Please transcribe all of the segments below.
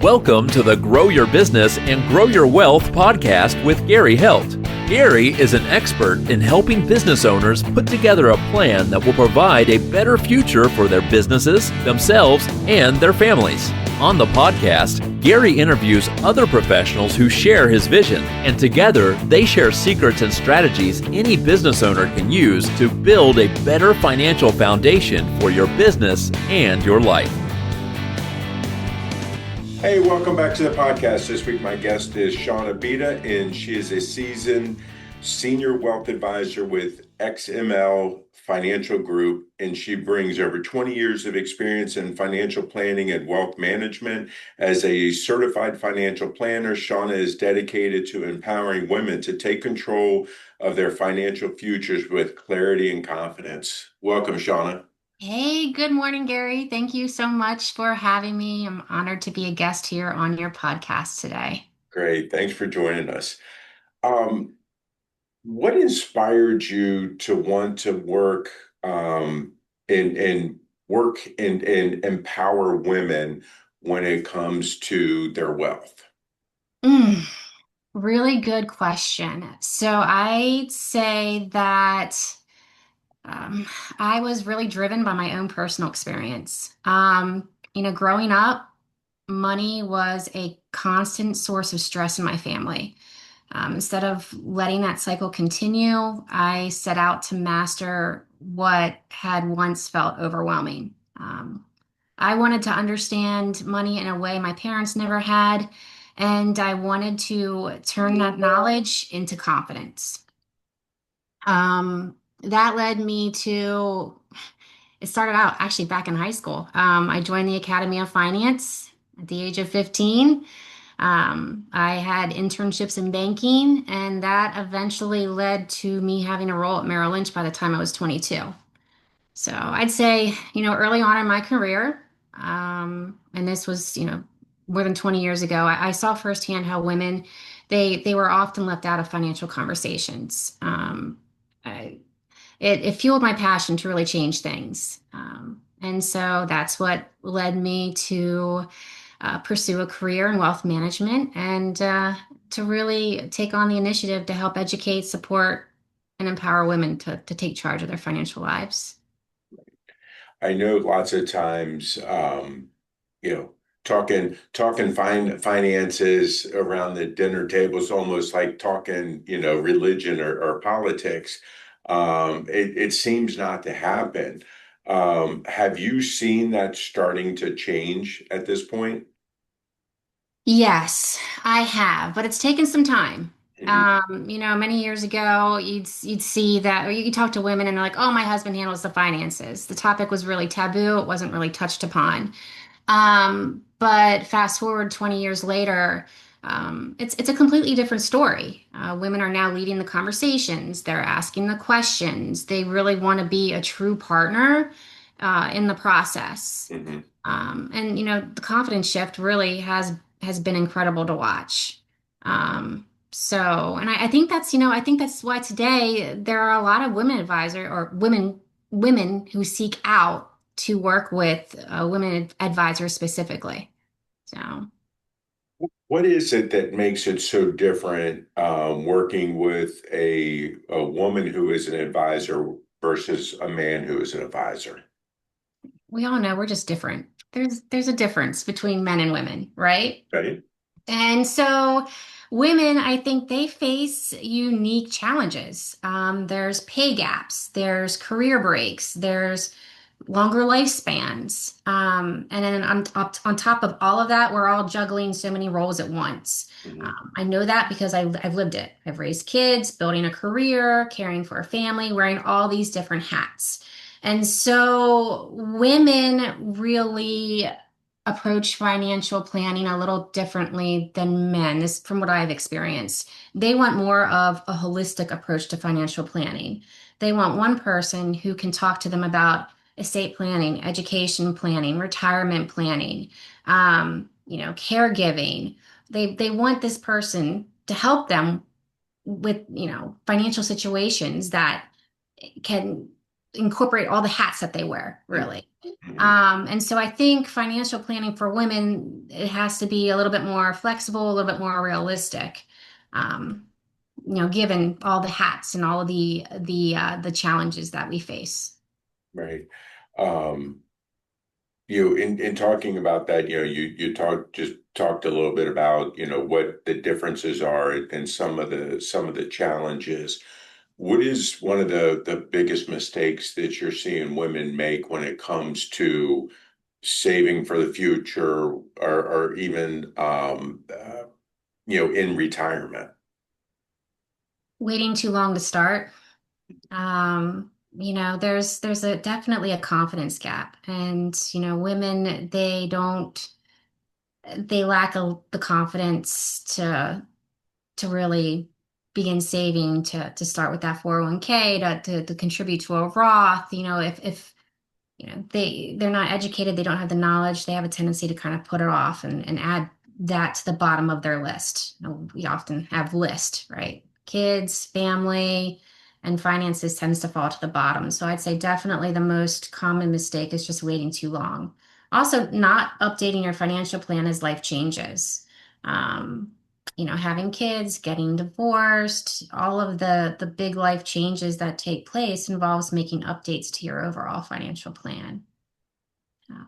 Welcome to the Grow Your Business and Grow Your Wealth podcast with Gary Heldt. Gary is an expert in helping business owners put together a plan that will provide a better future for their businesses, themselves, and their families. On the podcast, Gary interviews other professionals who share his vision, and together they share secrets and strategies any business owner can use to build a better financial foundation for your business and your life. Hey, welcome back to the podcast. This week, my guest is Shawna Bieda, and she is a seasoned senior wealth advisor with XML Financial Group, and she brings over 20 years of experience in financial planning and wealth management. As a certified financial planner, Shawna is dedicated to empowering women to take control of their financial futures with clarity and confidence. Welcome, Shawna. Hey, good morning, Gary. Thank you so much for having me. I'm honored to be a guest here on your podcast today. Great. Thanks for joining us. What inspired you to want to work and work and empower women when it comes to their wealth? Mm, really good question. So I'd say that um, I was really driven by my own personal experience. Growing up, money was a constant source of stress in my family. Instead of letting that cycle continue, I set out to master what had once felt overwhelming. I wanted to understand money in a way my parents never had, and I wanted to turn that knowledge into confidence. That led me to, it started out actually back in high school. I joined the Academy of Finance at the age of 15. I had internships in banking, and that eventually led to me having a role at Merrill Lynch by the time I was 22. So I'd say, early on in my career, and this was, more than 20 years ago, I saw firsthand how women, they were often left out of financial conversations. I, it fueled my passion to really change things. And so that's what led me to pursue a career in wealth management and to really take on the initiative to help educate, support, and empower women to take charge of their financial lives. I know lots of times, you know, talking finances around the dinner table is almost like talking, religion or politics. It seems not to happen. Have you seen that starting to change at this point? Yes, I have, but it's taken some time. Mhm. Many years ago, you'd see that, or you could talk to women and they're like, "Oh, my husband handles the finances." The topic was really taboo. It wasn't really touched upon. But fast forward 20 years later, it's a completely different story. Women are now leading the conversations. They're asking the questions. They really want to be a true partner in the process. Mhm. And the confidence shift really has been incredible to watch. And I think that's why today there are a lot of women advisor or women who seek out to work with women advisors specifically. So. What is it that makes it so different working with a woman who is an advisor versus a man who is an advisor? We all know we're just different. There's a difference between men and women, right? Right? And so women, I think they face unique challenges. There's pay gaps, there's career breaks, there's longer lifespans. And then on top of all of that, we're all juggling so many roles at once. Mhm. I know that because I've lived it. I've raised kids, building a career, caring for a family, wearing all these different hats. And so women really approach financial planning a little differently than men, this from what I've experienced. They want more of a holistic approach to financial planning. They want one person who can talk to them about estate planning, education planning, retirement planning, caregiving. They want this person to help them with, financial situations that can incorporate all the hats that they wear, really. Mhm. And so I think financial planning for women, it has to be a little bit more flexible, a little bit more realistic. Um, given all the hats and all of the challenges that we face. Right. Um, in talking about that, you talked a little bit about, what the differences are and some of the challenges. What is one of the biggest mistakes that you're seeing women make when it comes to saving for the future or even in retirement? Waiting too long to start. There's a definitely a confidence gap, and women, they lack the confidence to really begin saving, to start with that 401k, to contribute to a Roth. If they're not educated, they don't have the knowledge, they have a tendency to kind of put it off and add that to the bottom of their list. We often have list, right? Kids, family, and finances tends to fall to the bottom. So I'd say definitely the most common mistake is just waiting too long. Also, not updating your financial plan as life changes. Um, Having kids, getting divorced, all of the big life changes that take place involves making updates to your overall financial plan. Yeah.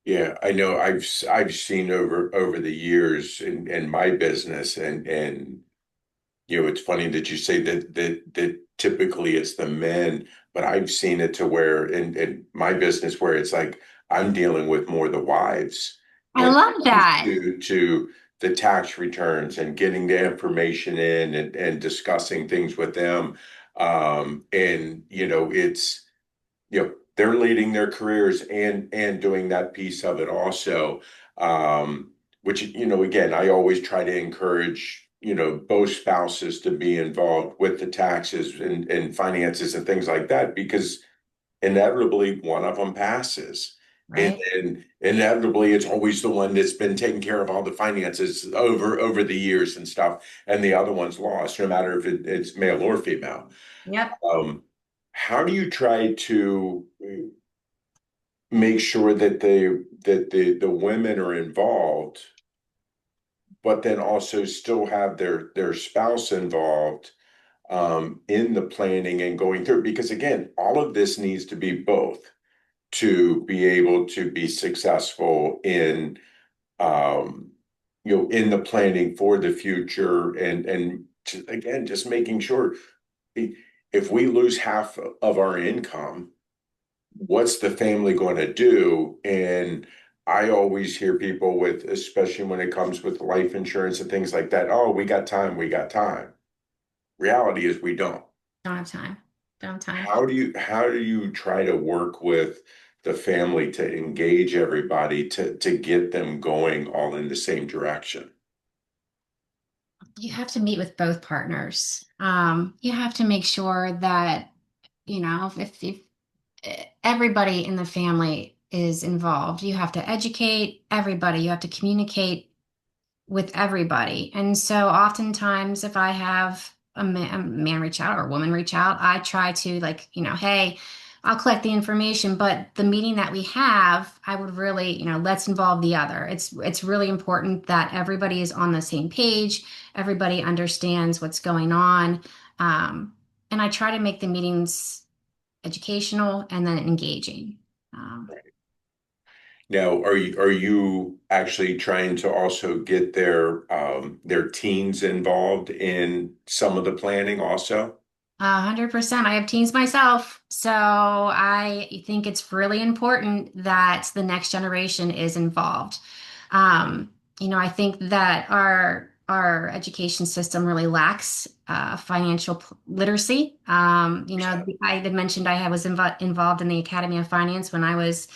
Yeah, I know. I've seen over the years in my business, and it's funny that you say that typically it's the men, but I've seen it to where in my business where it's like I'm dealing with more the wives I when love it comes that. to the tax returns and getting the information in and discussing things with them. And it's they're leading their careers and doing that piece of it also. Which again, I always try to encourage both spouses to be involved with the taxes and finances and things like that, because inevitably one of them passes. And Right? then inevitably it's always the one that's been taking care of all the finances over the years and stuff, and the other one's lost, no matter if it's male or female. Yep. um, how do you try to make sure that the women are involved, but then also still have their spouse involved in the planning and going through? Because again, all of this needs to be both to be able to be successful um, in the planning for the future and again, just making sure if we lose half of our income, what's the family going to do? And I always hear people with, especially when it comes with life insurance and things like that, oh, we got time, we got time. Reality is we don't. Don't have time. Don't have time. How do you try to work with the family to engage everybody to get them going all in the same direction? You have to meet with both partners. You have to make sure that, if everybody in the family is involved, you have to educate everybody, you have to communicate with everybody. And so oftentimes if I have a man reach out or a woman reach out, I try to, like, hey, I'll collect the information, but the meeting that we have, I would really, let's involve the other. It's really important that everybody is on the same page, everybody understands what's going on. Um, and I try to make the meetings educational and then engaging. Um, Now, are you actually trying to also get their teens involved in some of the planning also? 100%. I have teens myself, so I think it's really important that the next generation is involved. Um, I think that our education system really lacks financial literacy. I had mentioned I was involved in the Academy of Finance when I was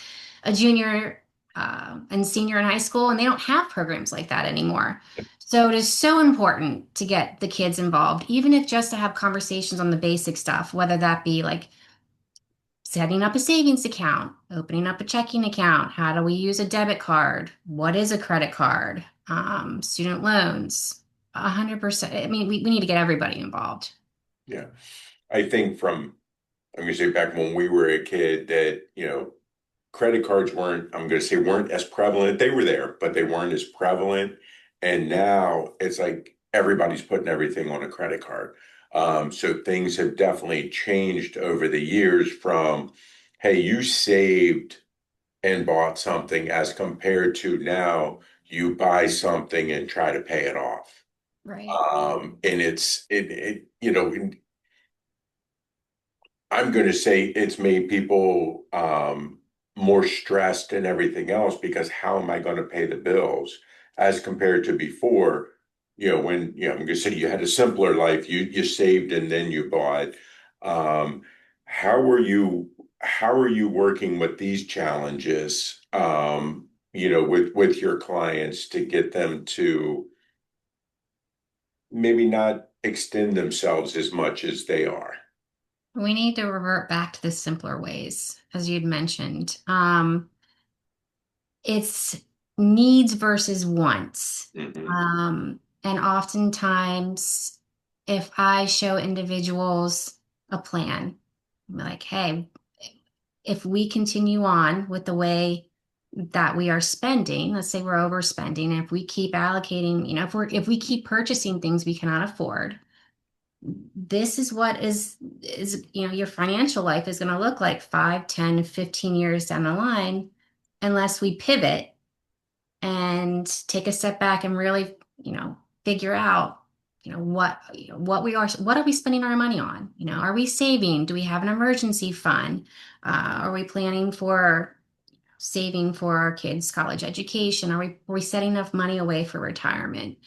a junior and senior in high school, and they don't have programs like that anymore. So it is so important to get the kids involved, even if just to have conversations on the basic stuff, whether that be like setting up a savings account, opening up a checking account, how do we use a debit card, what is a credit card, student loans. 100%. I mean, we need to get everybody involved. Yeah. I think from I'm going to say back when we were a kid that, credit cards weren't, I'm going to say weren't as prevalent. They were there, but they weren't as prevalent. And now it's like everybody's putting everything on a credit card. So things have definitely changed over the years from, hey, you saved and bought something as compared to now you buy something and try to pay it off. Right. And I'm going to say it's made people more stressed and everything else because how am I going to pay the bills as compared to before? When I'm going to say you had a simpler life, you saved and then you bought. Um, how are you how are you working with these challenges? With your clients to get them to maybe not extend themselves as much as they are. We need to revert back to the simpler ways, as you'd mentioned. It's needs versus wants. Hmm. And oftentimes, if I show individuals a plan, I'm like, hey, if we continue on with the way that we are spending, let's say we're overspending, and if we keep allocating, if we keep purchasing things we cannot afford, this is what is your financial life is going to look like 5, 10, 15 years down the line, unless we pivot and take a step back and really, figure out, what are we spending our money on? Are we saving? Do we have an emergency fund? Are we planning for saving for our kids' college education? Are we setting enough money away for retirement?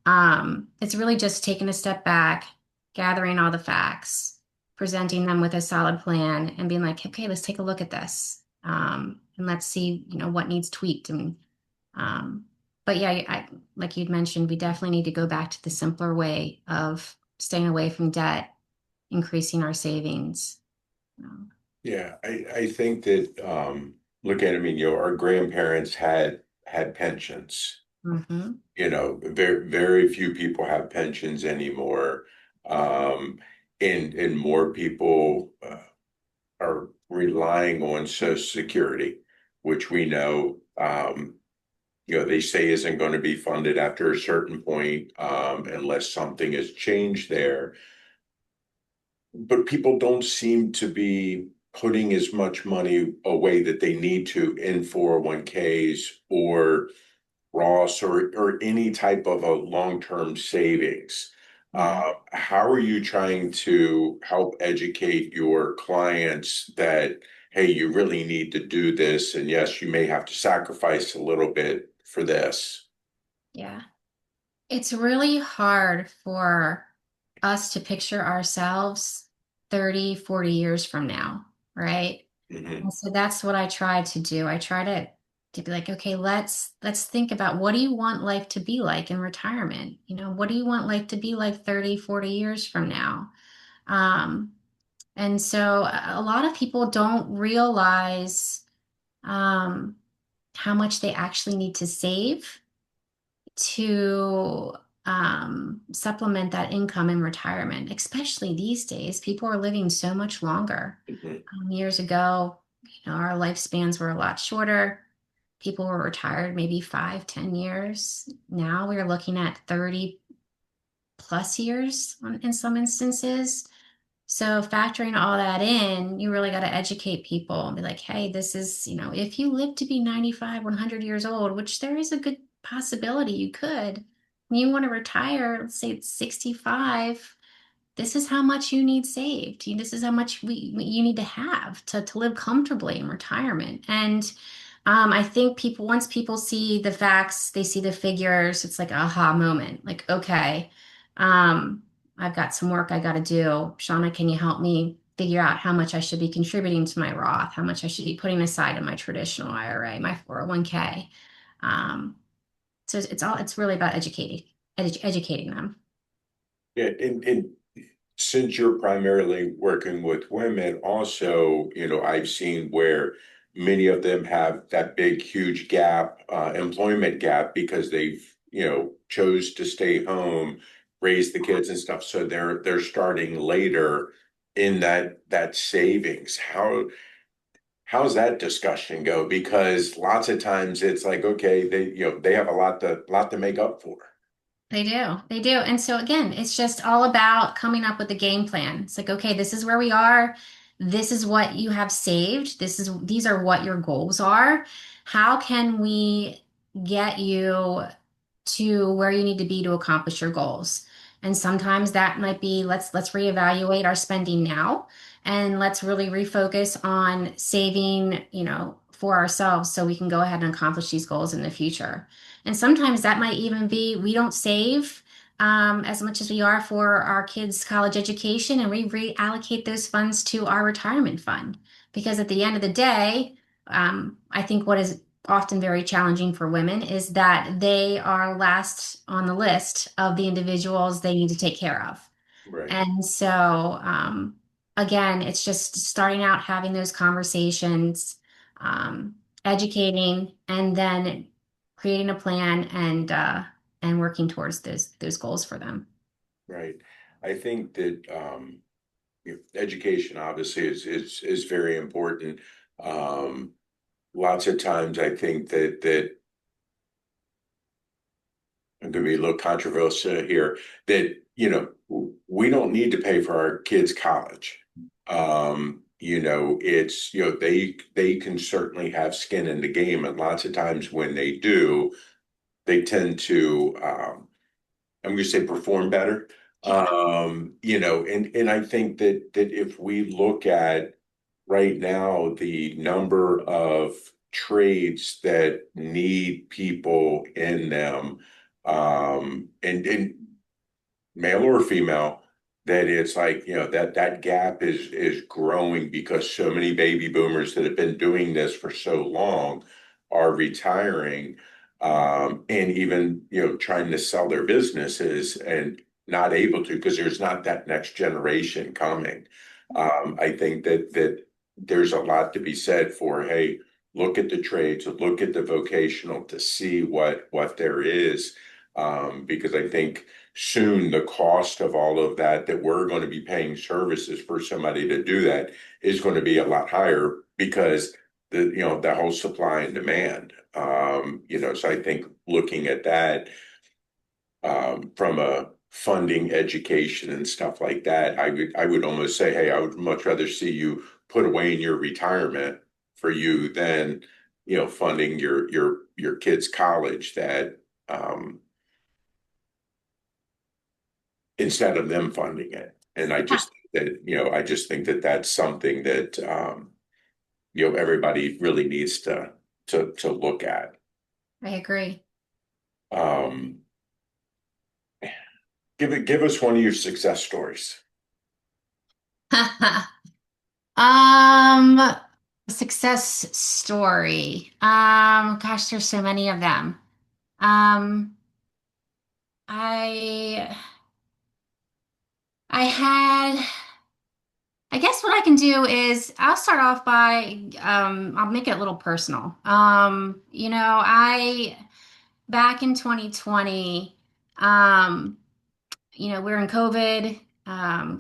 It's really just taking a step back, gathering all the facts, presenting them with a solid plan, and being like, okay, let's take a look at this, and let's see, what needs tweaked. And um, but yeah, like you'd mentioned, we definitely need to go back to the simpler way of staying away from debt, increasing our savings. Yeah, I think that look at, I mean, our grandparents had pensions. Mhm. Very very few people have pensions anymore. Um, and more people are relying on Social Security, which we know they say isn't going to be funded after a certain point unless something has changed there. But people don't seem to be putting as much money away that they need to in 401ks or Ross or any type of a long-term savings. Yeah. How are you trying to help educate your clients that, hey, you really need to do this, and yes, you may have to sacrifice a little bit for this? Yeah. It's really hard for us to picture ourselves 30, 40 years from now, right? Hmm. And so that's what I try to do. I try to be like, okay, let's think about, what do you want life to be like in retirement? What do you want life to be like 30, 40 years from now? Um, and so a lot of people don't realize um, how much they actually need to save to supplement that income in retirement, especially these days. People are living so much longer. Hmm. Years ago, our lifespans were a lot shorter. People were retired maybe 5, 10 years. Now we're looking at 30 plus years in some instances. So factoring all that in, you really got to educate people and be like, hey, this is, if you live to be 95, 100 years old, which there is a good possibility you could, and you want to retire, let's say it's 65, this is how much you need saved. This is how much you need to have to live comfortably in retirement. And I think once people see the facts, they see the figures, it's like a aha moment. Like, okay, um, I've got some work I got to do. Shawna, can you help me figure out how much I should be contributing to my Roth, how much I should be putting aside in my traditional IRA, my 401k? Um, so it's really about educating them. Yeah, and since you're primarily working with women, also, I've seen where many of them have that big, huge gap, employment gap, because they've, chose to stay home, raise the kids and stuff. So they're starting later in that savings? How's that discussion go? Because lots of times it's like, okay, they have a lot to make up for. They do. They do. And so again, it's just all about coming up with a game plan. It's like, okay, this is where we are. This is what you have saved. These are what your goals are. How can we get you to where you need to be to accomplish your goals? And sometimes that might be let's reevaluate our spending now and let's really refocus on saving, for ourselves so we can go ahead and accomplish these goals in the future. And sometimes that might even be we don't save as much as we are for our kids' college education, and we reallocate those funds to our retirement fund. Because at the end of the day, I think what is often very challenging for women is that they are last on the list of the individuals they need to take care of. Right, And so, again, it's just starting out having those conversations, educating, and then creating a plan and working towards those goals for them. right. I think that education obviously is very important. Um, Lots of times I think that I'm going to be a little controversial here, that we don't need to pay for our kids' college. It's they can certainly have skin in the game, and lots of times when they do, they tend to I'm going to say perform better. And I think that if we look at right now the number of trades that need people in them, and male or female, that it's like, that gap is growing because so many baby boomers that have been doing this for so long are retiring, and even, trying to sell their businesses and not able to because there's not that next generation coming. I think that there's a lot to be said for, hey, look at the trades, look at the vocational to see what there is, because I think soon the cost of all of that we're going to be paying services for somebody to do that is going to be a lot higher because the whole supply and demand. So I think looking at that, from a funding education and stuff like that, I would almost say, hey, I would much rather see you put away in your retirement for you than funding your kids' college, that instead of them funding it. And I just think that that's something that everybody really needs to look at. I agree. Um, give us one of your success stories. Um, Success story. Gosh, there's so many of them. Um, I I had I guess what I can do is I'll start off by I'll make it a little personal. I back in 2020, we're in COVID.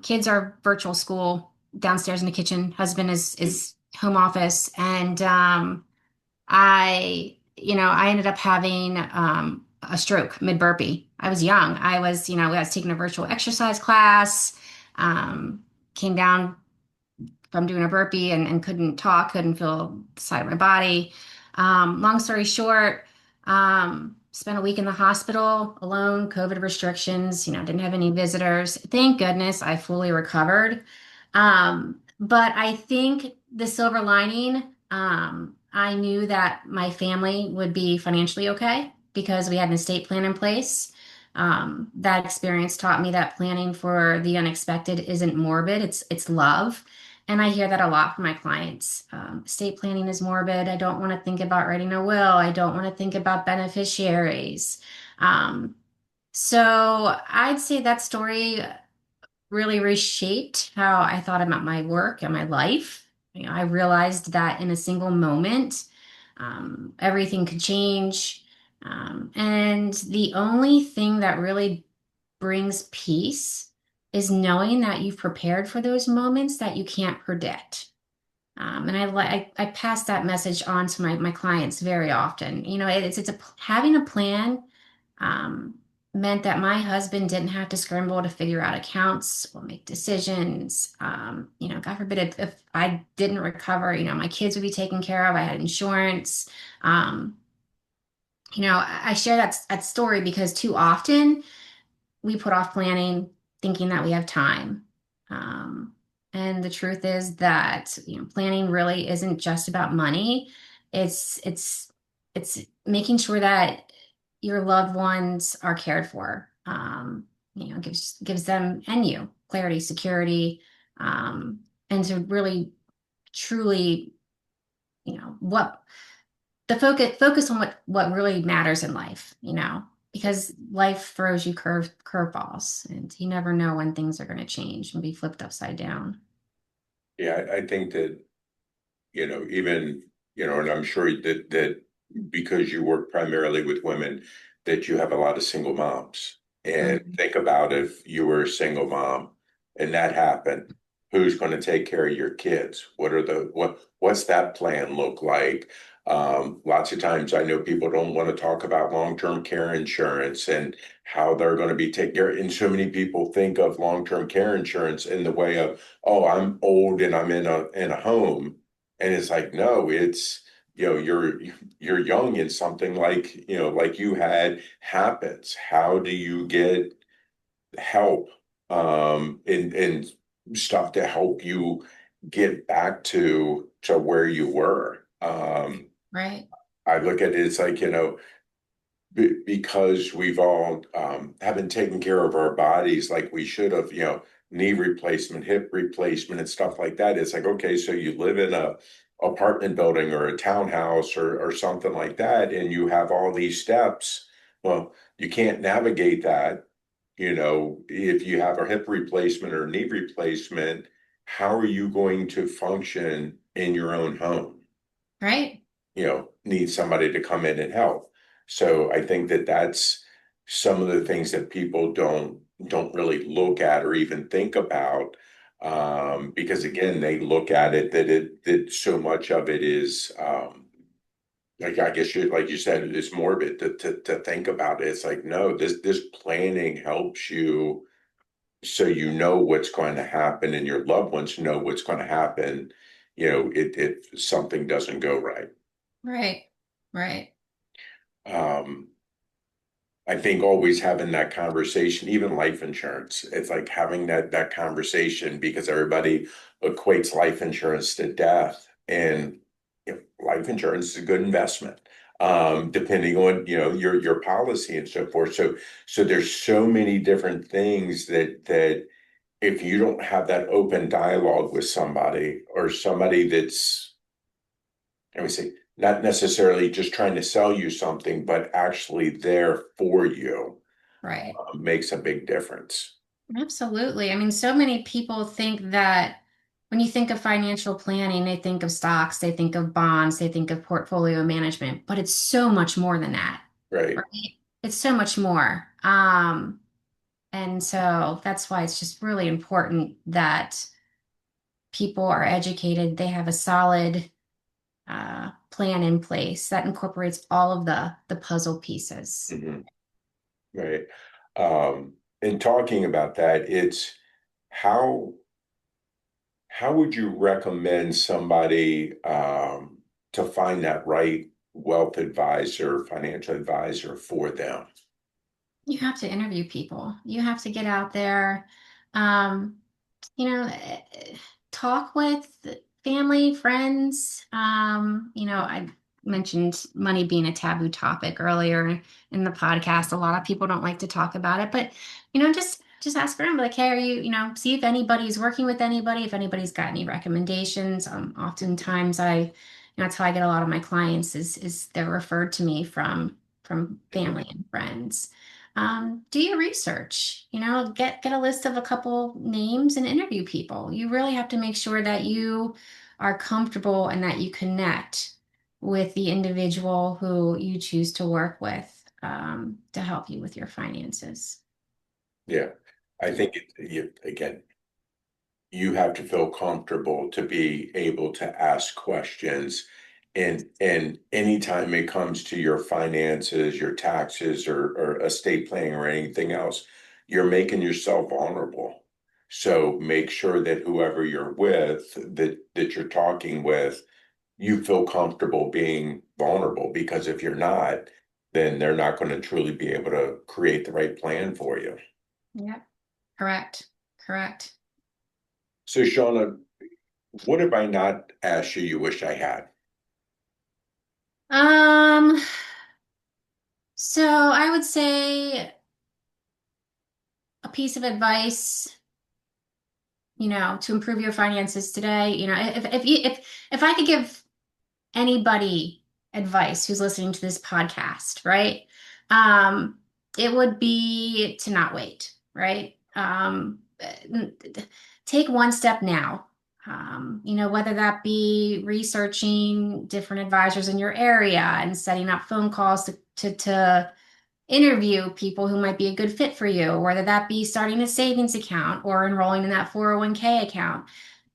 Kids are virtual school downstairs in the kitchen. Husband is home office, and I ended up having a stroke mid burpee. I was young. I was taking a virtual exercise class. Came down from doing a burpee and couldn't talk, couldn't feel the side of my body. Long story short, spent a week in the hospital alone, COVID restrictions, didn't have any visitors. Thank goodness I fully recovered. But I think the silver lining, I knew that my family would be financially okay because we had an estate plan in place. That experience taught me that planning for the unexpected isn't morbid, it's love. And I hear that a lot from my clients. Estate planning is morbid. I don't want to think about writing a will. I don't want to think about beneficiaries. Um, so I'd say that story really reshaped how I thought about my work and my life. I realized that in a single moment, everything could change. And the only thing that really brings peace is knowing that you've prepared for those moments that you can't predict. And I pass that message on to my clients very often. You know, having a plan um, meant that my husband didn't have to scramble to figure out accounts or make decisions. You know, God forbid if I didn't recover, you know, my kids would be taken care of. I had insurance. Um, you know, I share that story because too often we put off planning thinking that we have time. Um, and the truth is that, you know, planning really isn't just about money. It's making sure that your loved ones are cared for. You know, gives them and you clarity, security, and to really truly, you know, what the focus on what really matters in life, you know, because life throws you curveballs and you never know when things are going to change and be flipped upside down. Yeah, I think that, even, and I'm sure that because you work primarily with women, that you have a lot of single moms. And Mhm. think about if you were a single mom and that happened, who's going to take care of your kids? What's that plan look like? Lots of times I know people don't want to talk about long-term care insurance and how they're going to be taken care. And so many people think of long-term care insurance in the way of, oh, I'm old and I'm in a home. And it's like, no, it's, you're young and something like, like you had happens. How do you get help and stuff to help you get back to where you were? Right. I look at it, it's like, because we've all haven't taken care of our bodies like we should have, knee replacement, hip replacement, and stuff like that. It's like, okay, so you live in a apartment building or a townhouse or something like that, and you have all these steps. Well, you can't navigate that, if you have a hip replacement or knee replacement, how are you going to function in your own home? Right. Need somebody to come in and help. So I think that that's some of the things that people don't really look at or even think about. Because again, they look at it that so much of it is like I guess like you said, it's morbid to think about it. It's like, no, this planning helps you so you know what's going to happen and your loved ones know what's going to happen, if something doesn't go right. Right. Right. Um, I think always having that conversation, even life insurance, it's like having that conversation because everybody equates life insurance to death, and life insurance is a good investment, depending on your policy and so forth. So there's so many different things that if you don't have that open dialogue with somebody or somebody that's, let me see, not necessarily just trying to sell you something, but actually there for you, Right. makes a big difference. Absolutely. I mean, so many people think that when you think of financial planning, they think of stocks, they think of bonds, they think of portfolio management, but it's so much more than that, Right. right? It's so much more. And so that's why it's just really important that people are educated, they have a solid plan in place that incorporates all of the puzzle pieces. Mhm. Right. And talking about that, it's how how would you recommend somebody to find that right wealth advisor, financial advisor for them? You have to interview people. You have to get out there. Um, you know, talk with family, friends. You know, I mentioned money being a taboo topic earlier in the podcast. A lot of people don't like to talk about it, but you know, just ask around, be like, hey, are you, you know, see if anybody's working with anybody, if anybody's got any recommendations. Oftentimes you know, that's how I get a lot of my clients is they're referred to me from family and friends. Do your research, you know, get a list of a couple names and interview people. You really have to make sure that you are comfortable and that you connect with the individual who you choose to work with to help you with your finances. Yeah. I think again, you have to feel comfortable to be able to ask questions. And anytime it comes to your finances, your taxes, or estate planning or anything else, you're making yourself vulnerable. So make sure that whoever you're with, that you're talking with, you feel comfortable being vulnerable, because if you're not, then they're not going to truly be able to create the right plan for you. Yeah, correct. Correct. So, Shawna, what have I not asked you wish I had? Um, so I would say a piece of advice, to improve your finances today, if I could give anybody advice who's listening to this podcast, right? Um, it would be to not wait, right? Take one step now. Whether that be researching different advisors in your area and setting up phone calls to interview people who might be a good fit for you, whether that be starting a savings account or enrolling in that 401k account.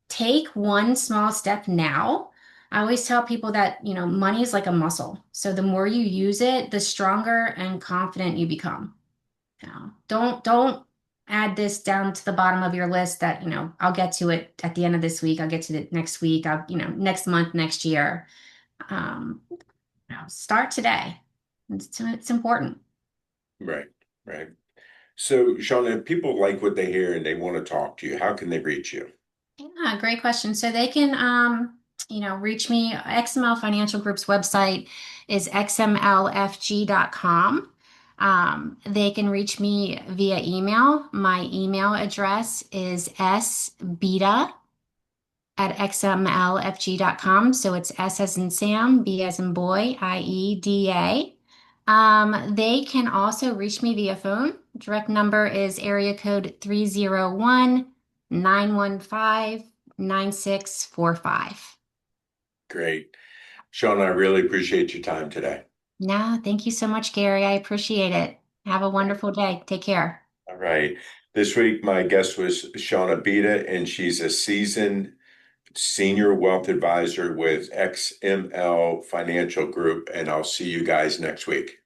Take one small step now. I always tell people that, money is like a muscle. So the more you use it, the stronger and confident you become. Don't add this down to the bottom of your list that, I'll get to it at the end of this week. I'll get to it next week. Next month, next year. Um, Start today. It's important. Right, right. So, Shawna, if people like what they hear and they want to talk to you, how can they reach you? Yeah, great question. So they can, reach me. XML Financial Group's website is xmlfg.com. They can reach me via email. My email address is sbieda at xmlfg.com. So it's S as in Sam, B as in boy, IEDA. They can also reach me via phone. Direct number is area code 301-915-9645. Great. Shawna, I really appreciate your time today. No, thank you so much, Gary. I appreciate it. Have a wonderful day. Take care. All right. This week, my guest was Shawna Bieda, and she's a seasoned senior wealth advisor with XML Financial Group. And I'll see you guys next week.